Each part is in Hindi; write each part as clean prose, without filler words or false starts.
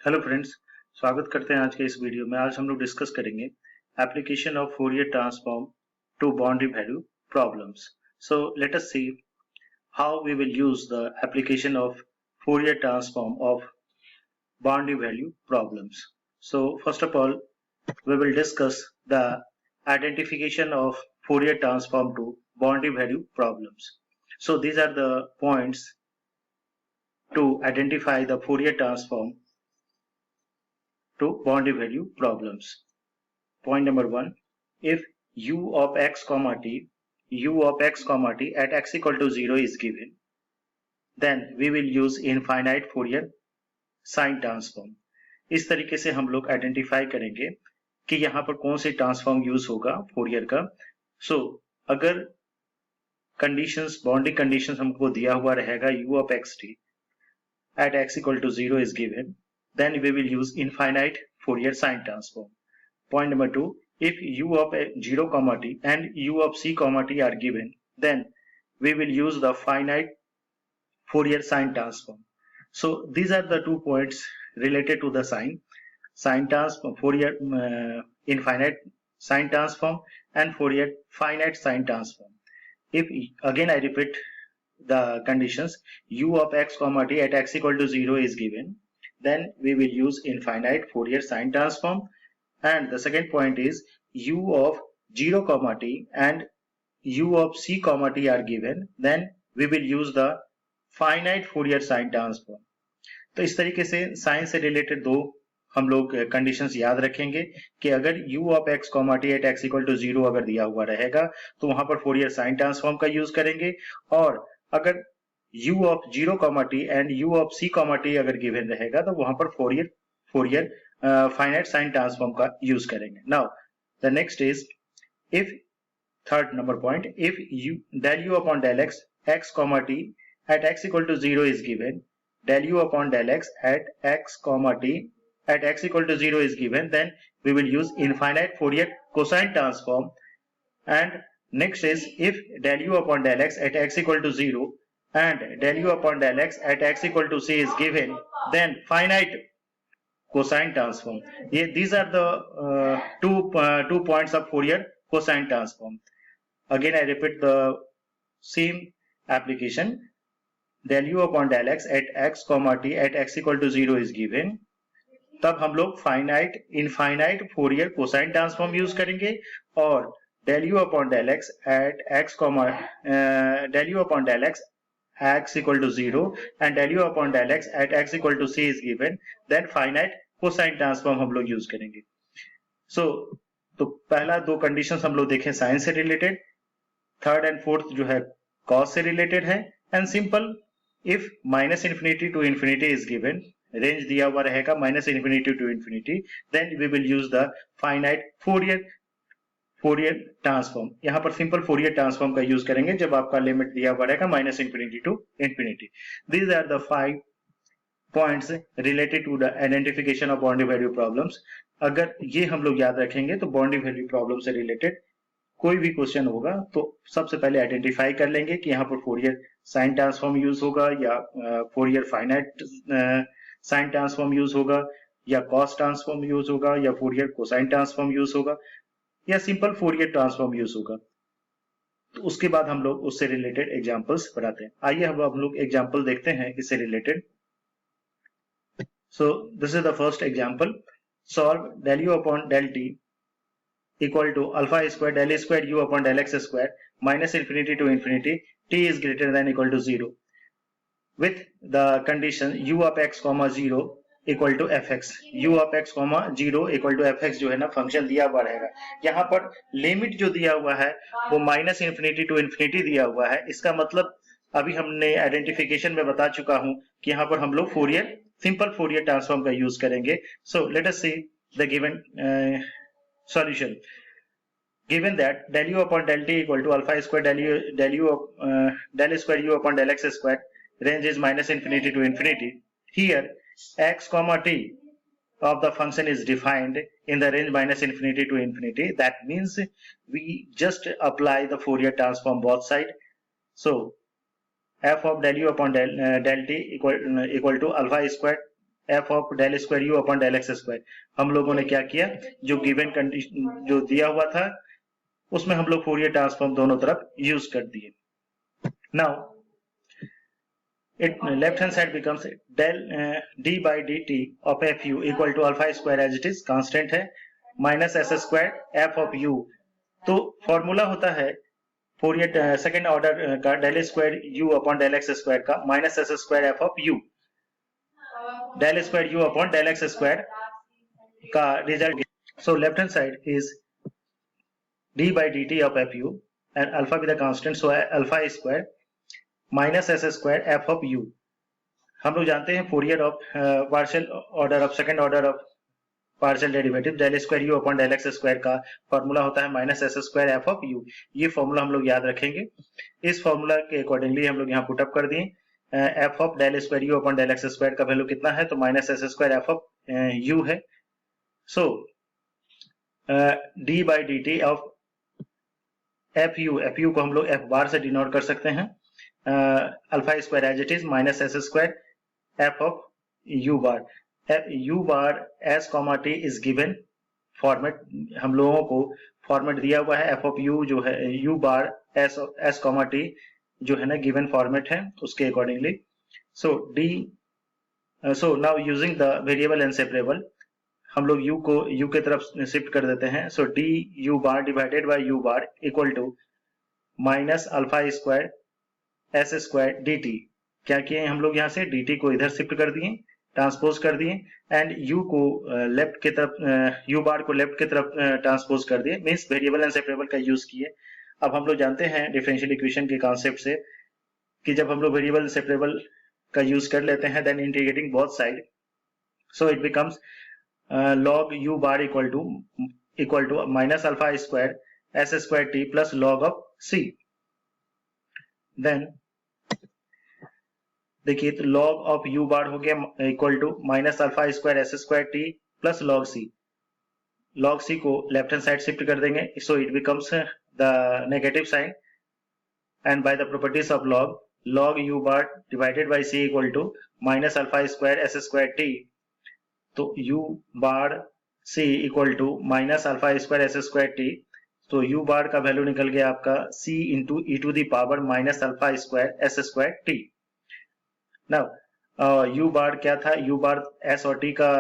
हेलो फ्रेंड्स, स्वागत करते हैं आज के इस वीडियो में। आज हम लोग डिस्कस करेंगे application of Fourier transform to boundary value problems. So let us see how we will use the application of Fourier transform of boundary value problems. So first of all, we will discuss the identification of Fourier transform to boundary value problems. So these are the points to identify the Fourier transform to boundary value problems. Point number 1, if u of x comma t at x equal to 0 is given, then we will use infinite Fourier sine transform. इस तरीके से हम लोग आइडेंटिफाई करेंगे कि यहाँ पर कौन से ट्रांसफॉर्म यूज होगा फोरियर का। सो अगर कंडीशंस, बाउंड्री कंडीशंस हमको दिया हुआ रहेगा u of x t at x equal to 0 is given, then we will use infinite Fourier sine transform. Point number 2, if u of 0 comma t and u of c comma t are given, then we will use the finite Fourier sine transform. So these are the 2 points related to the sine transform, Fourier infinite sine transform and Fourier finite sine transform. If again I repeat the conditions, u of x comma t at x equal to 0 is given, then we will use infinite Fourier sine transform. And the second point is u of 0 comma t and u of c comma t are given, then we will use the finite Fourier sine transform. तो इस तरीके से साइन से रिलेटेड दो हम लोग कंडीशंस याद रखेंगे कि अगर u of x comma t at x equal to 0 अगर दिया हुआ रहेगा तो वहां पर फोरियर साइन ट्रांसफॉर्म का यूज करेंगे, और अगर u of 0 comma t and u of c comma t अगर गिवन रहेगा तो वहां पर फोरियर फाइनाइट साइन ट्रांसफॉर्म का यूज करेंगे. Now the next is, if third number point, if del u upon del x comma t at x equal to 0 is given, del u upon del x at x comma t at x equal to 0 is given, then we will use infinite Fourier cosine transform. And next is, if del u upon del x at x equal to 0 and del u upon del x at x equal to c is given, then finite cosine transform. These are the two points of Fourier cosine transform. Again I repeat the same application. Del u upon del x at x comma t at x equal to 0 is given, तब हम लोग infinite Fourier cosine transform use करेंगे, और del u upon del x at x comma del u upon del x x equal to 0 and del u upon del x at x equal to c is given, then finite cosine transform हम लोग यूज करेंगे. तो पहला दो कंडीशंस हम लोग देखें साइन से रिलेटेड, थर्ड एंड फोर्थ जो है कॉस से रिलेटेड है. And simple, if minus infinity to infinity is given, range दिया हुआ रहेगा minus infinity to infinity, then we will use the finite Fourier transform. यहाँ पर सिंपल फोरियर ट्रांसफॉर्म का यूज करेंगे जब आपका लिमिट दिया हुआ रहेगा minus infinity to infinity. These are the 5 points related to the identification of boundary value problems. अगर ये हम लोग याद रखेंगे तो बाउंड्री वैल्यू प्रॉब्लम से रिलेटेड कोई भी क्वेश्चन होगा तो सबसे पहले आइडेंटिफाई कर लेंगे कि यहाँ पर फोरियर साइन ट्रांसफॉर्म यूज होगा या Fourier finite sign transform use होगा या कॉस ट्रांसफॉर्म यूज होगा या फोरियर कोसाइन ट्रांसफॉर्म यूज होगा या सिंपल फोरियर ट्रांसफॉर्म यूज होगा. तो उसके बाद हम लोग उससे रिलेटेड एग्जांपल्स बनाते हैं. आइए अब हम लोग एग्जांपल देखते हैं इससे related. So this is the first example. Solve del u upon del t equal to alpha square del square u upon del x square minus infinity to infinity t is greater than equal to 0 with the condition u of x comma 0 equal to fx. u of x comma 0 equal to fx जो है ना फंक्शन दिया हुआ रहेगा. यहाँ पर लिमिट जो दिया हुआ है वो माइनस इन्फिनिटी टू इन्फिनिटी दिया हुआ है. इसका मतलब अभी हमने आइडेंटिफिकेशन में बता चुका हूं कि यहाँ पर हम लोग सिंपल फोरियर ट्रांसफॉर्म का यूज करेंगे. सो let us see the given solution. Given that del u upon del t equal to alpha square del square u upon del x square, range is minus infinity to infinity. Here x comma t of the function is defined in the range minus infinity to infinity. That means we just apply the Fourier transform both side. So f of del u upon del t equal to alpha square f of del square u upon del x square. हम लोगों ने क्या किया, जो गिवन कंडीशन जो दिया हुआ था उसमें हम लोग फोरियर ट्रांसफॉर्म दोनों तरफ यूज कर दिए। Now it left hand side becomes del d by dt of fu equal to alpha square as it is constant है minus s square f of u। तो फॉर्मूला होता है फोरियर सेकेंड ऑर्डर का del square u upon del x square का minus s square f of u, del square u upon del x square का result. So left hand side is d by dt of fu and alpha with a constant, so alpha square minus s square f of u. हम लोग जानते हैं Fourier of partial order of second order of partial derivative del square u upon del x square का फॉर्मूला होता है minus s square f of u. ये फॉर्मूला हम लोग याद रखेंगे। इस फॉर्मूला के अकॉर्डिंगली हम लोग यहाँ पुटअप कर दिए, f of del square u upon del x square का वैल्यू कितना है, तो minus s square f of u है। So d by d t of f u को हम लोग एफ बार से डिनोट कर सकते हैं, alpha square as it is minus s square f of u bar. U bar s comma t is given format, हम लोगों को फॉर्मेट दिया हुआ है एफ ऑफ यू जो है you bar s comma T जो है ना गिवन फॉर्मेट है उसके accordingly. So now using the variable and separable हम लोग यू को यू के तरफ शिफ्ट कर देते हैं। So d u bar divided by u bar equal to minus alpha square s square d t. क्या किए हम लोग यहाँ से डी टी को इधर शिफ्ट कर दिए, ट्रांसपोज कर दिए, एंड यू को लेफ्ट की तरफ यू बार को लेफ्ट की तरफ ट्रांसपोज कर दिए, मीन्स वेरिएबल एंड सेपरेबल का यूज किए। अब हम लोग जानते हैं डिफरेंशियल इक्वेशन के कॉन्सेप्ट से कि जब हम लोग वेरिएबल सेपरेबल का यूज कर लेते हैं then integrating both side, so it becomes log u bar equal to minus alpha square s square t plus log of c। Then देखिए तो log of u bar हो गया equal to minus alpha square s square t plus log c। log c को लेफ्ट हैंड साइड शिफ्ट कर देंगे, so it becomes the negative sign, and by the properties of log u bar divided by c equal to minus alpha square s square t. तो u bar c equal to minus alpha square s square t, तो u बार का वैल्यू निकल गया आपका c into e to the power minus alpha square s square t. Now u bar क्या था, u बार s और t का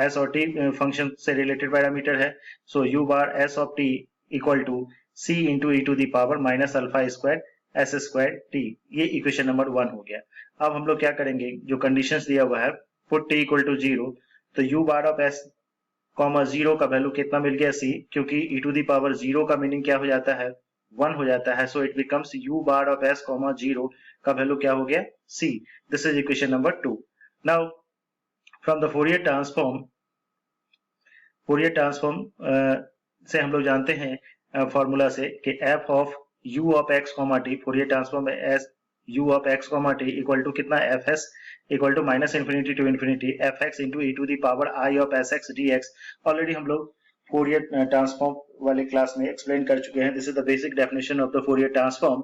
s और t फंक्शन से रिलेटेड पैरामीटर है, so u bar s of t equal to c into e to the power minus alpha square s square t. ये इक्वेशन नंबर 1 हो गया। अब हम लोग क्या करेंगे, जो कंडीशंस दिया हुआ है पुट t इक्वल टू 0, तो u bar of s comma 0 का वैल्यू कितना मिल गया c, क्योंकि e टू दी पावर 0 का मीनिंग क्या हो जाता है 1 हो जाता है, so it becomes u bar of s comma 0 का वैल्यू क्या हो गया c। This is equation number 2। Now from the Fourier transform से हम लोग जानते हैं फॉर्मूला से कि f of u of x comma t Fourier transform s u of x comma t equal to कितना fs equal to minus infinity to infinity f x into e to the power I of s x d x. Already हम लोग फोरियर ट्रांसफॉर्म वाले क्लास में एक्सप्लेन कर चुके हैं। This is the basic definition of the Fourier transform,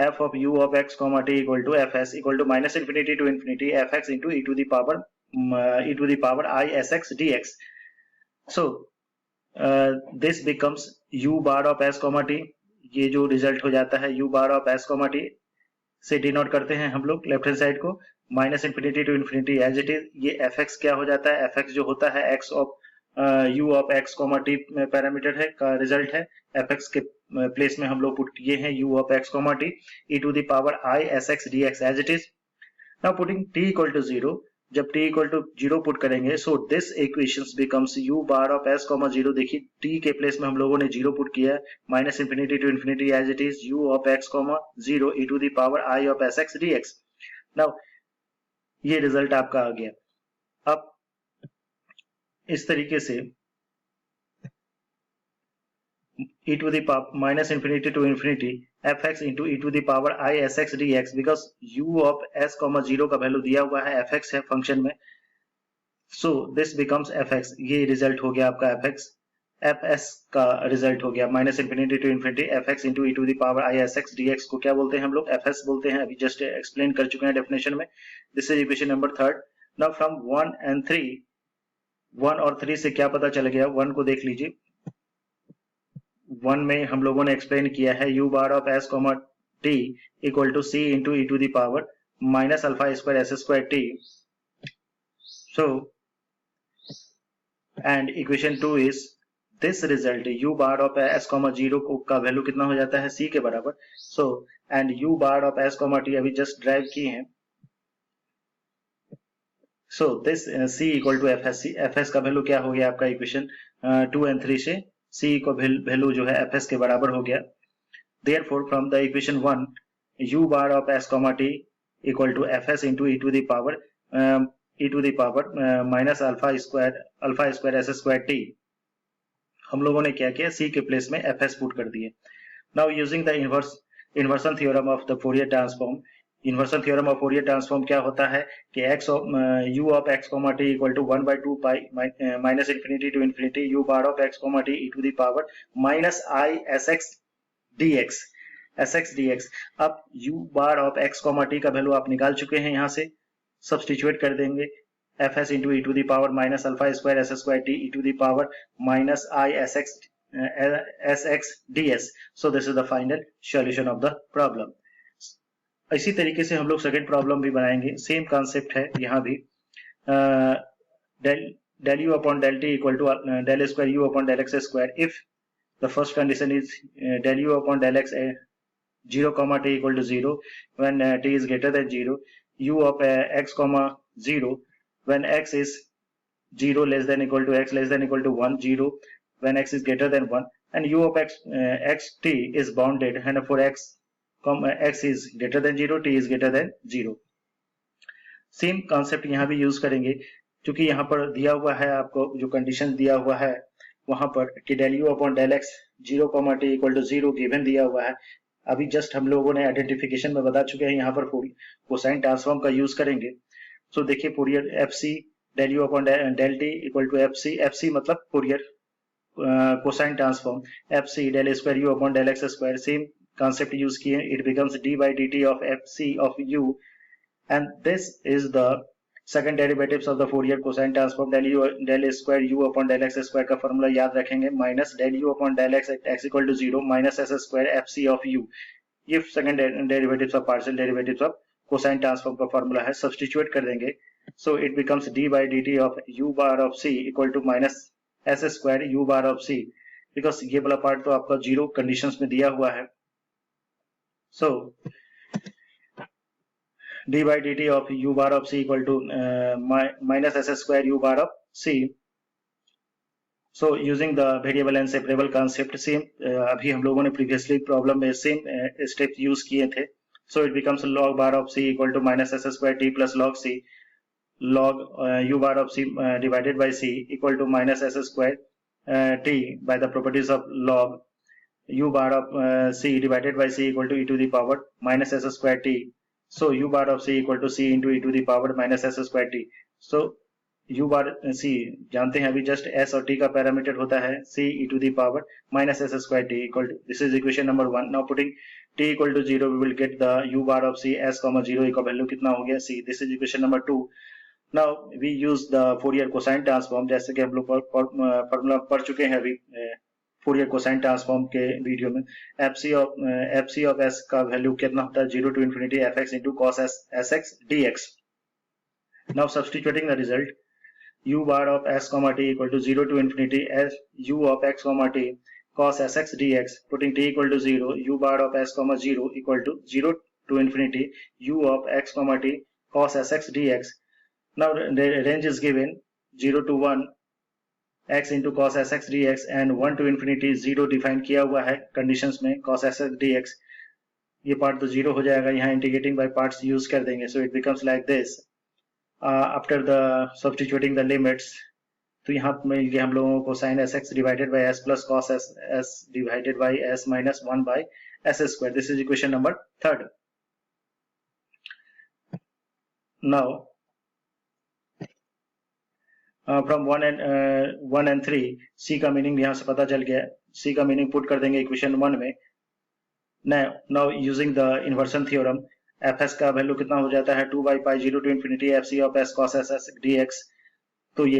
f of u of x comma t equal to f s equal to minus infinity to infinity f x into e to the power i s x d x. So this becomes u bar of s comma t, ये जो रिजल्ट हो जाता है you bar of s comma t से डिनोट करते हैं हम लोग लेफ्ट हैंड साइड को minus infinity to infinity as it is. ये एफ एक्स क्या हो जाता है, एफ एक्स जो होता है x of u of x comma t parameter है का रिजल्ट है, एफ एक्स के प्लेस में हम लोग पुट किए हैं u of x comma t e to the power i s x d x as it is. Now putting t equal to 0, जब t इक्वल टू 0 पुट करेंगे, so this equations becomes u bar of s comma 0। देखिए t के प्लेस में हम लोगों ने 0 पुट किया है, minus infinity to infinity as it is u of x comma 0 e to the power i of s x d x. Now ये रिजल्ट आपका आ गया। अब इस तरीके से e to the power minus infinity to infinity f x into e to the power i s x d x, because u of s comma 0 का वैल्यू दिया हुआ है एफ एक्स है फंक्शन में, so this becomes f x. ये रिजल्ट हो गया आपका एफ एक्स, एफ एस का रिजल्ट हो गया minus infinity to infinity f x into e to the power i s x d x को क्या बोलते हैं हम लोग एफ एस बोलते हैं, अभी जस्ट एक्सप्लेन कर चुके हैं डेफिनेशन में। This is equation number 3। Now from 1 and 3, 1 और 3 से क्या पता चल गया, 1 को देख लीजिए। 1 में हम लोगों ने एक्सप्लेन किया है u bar of s, t equal to c into e to the power minus alpha square s square t. So and equation 2 is this result u bar of s, 0 का वैल्यू कितना हो जाता है, c के बराबर। So and u bar of s, t अभी जस्ट ड्राइव किए हैं। So this c equal to fs, fs का वैल्यू क्या हो गया आपका इक्वेशन 2 and 3 से c का वैल्यू जो है fs के बराबर हो गया। Therefore from the equation 1 u bar of s, t equal to fs into e to the power minus alpha square s square t, हम लोगों ने क्या किया, c के प्लेस में fs पुट कर दिए। Now using the inversion theorem of the Fourier transform, inversion theorem of Fourier transform क्या होता है कि u of x, t equal to 1 by 2 pi minus infinity to infinity u bar of x, t e to the power minus I sx dx। अब u bar of x, t का वैल्यू आप निकाल चुके हैं, यहाँ से सब्स्टिट्यूट कर देंगे fs into e to the power minus alpha square s square t e to the power minus I sx ds। So this is the final solution of the problem। इसी तरीके से हम लोग सेकंड प्रॉब्लम भी बनाएंगे, सेम कॉन्सेप्ट है यहाँ भी। del u upon del t equal to del square u upon del x square if the first condition is del u upon del x 0 comma t equal to 0 when t is greater than 0, u of x comma 0 when x is 0 less than equal to x less than equal to 1, 0 when x is greater than 1, and u of x t is bounded and for x is greater than 0, t is greater than 0। Same concept यहाँ भी यूज करेंगे, क्योंकि यहाँ पर दिया हुआ है आपको जो कंडीशन दिया हुआ है वहां पर कि del u upon del x 0, t equal to 0 given दिया हुआ है। अभी जस्ट हम लोगों ने आइडेंटिफिकेशन में बता चुके हैं, यहाँ पर कोसाइन ट्रांसफॉर्म का यूज करेंगे। सो देखिए Fourier fc del u upon del t equal to fc मतलब Fourier cosine transform fc del square u upon del x square, same concept use किए, it becomes d by dt of fc of u, and this is the second derivatives of the Fourier cosine transform del square u upon del x square का फॉर्मूला याद रखेंगे, minus del u upon del x equal to 0 minus s square fc of u। ये second derivatives of partial derivatives of cosine transform का फॉर्मूला है, सब्स्टिट्यूट कर देंगे। So it becomes d by dt of u bar of c equal to minus s square u bar of c, because ये वाला पार्ट तो आपका जीरो कंडीशंस में दिया हुआ है। So d by dt of u bar of c equal to minus s square u bar of c। So using the variable and separable concept, same अभी हम लोगों ने previously problem में same steps use किए थे। So it becomes log bar of c equal to minus s square t plus log c, log u bar of c divided by c equal to minus s square t by the properties of log u bar of c divided by c equal to e to the power minus s square t। So u bar of c equal to c into e to the power minus s square t। So u bar c जानते हैं अभी जस्ट s और t का पैरामीटर होता है c e to the power minus s square t equal to, this is equation number 1। Now putting t equal to 0 we will get the u bar of c s, 0 का वैल्यू कितना हो गया c। This is equation number 2। Now we use the Fourier cosine transform, जैसे कि हम लोग फॉर्मूला पढ़ चुके हैं अभी फोरियर कोसाइन ट्रांसफॉर्म के वीडियो में। fc of s का वैल्यू कितना होता है 0 to infinity fx into cos sx dx। Now substituting the result u bar of s, t equal to 0 to infinity s u of x, t cos sx dx, putting t equal to 0 u bar of s, 0 equal to 0 to infinity u of x, t cos sx dx। Now the range is given 0 to 1 x into cos sx dx and 1 to infinity 0 define किया हुआ है कंडीशंस में cos sx dx। ये पार्ट तो 0 हो जाएगा, यहाँ इंटीग्रेटिंग बाय पार्ट्स यूज कर देंगे। So it becomes like this after the substituting the limits. तो यहाँ मिल गया हम लोगों को sin sx divided by s plus cos s divided by s minus 1 by s square. This is equation number 3। Now from 1 and 3 c का मीनिंग यहाँ से पता चल गया, c का मीनिंग पुट कर देंगे इक्वेशन 1 में। now using the inversion theorem f s का वैल्यू कितना हो जाता है 2 by pi 0 to infinity f c of s cos s s d x. तो ये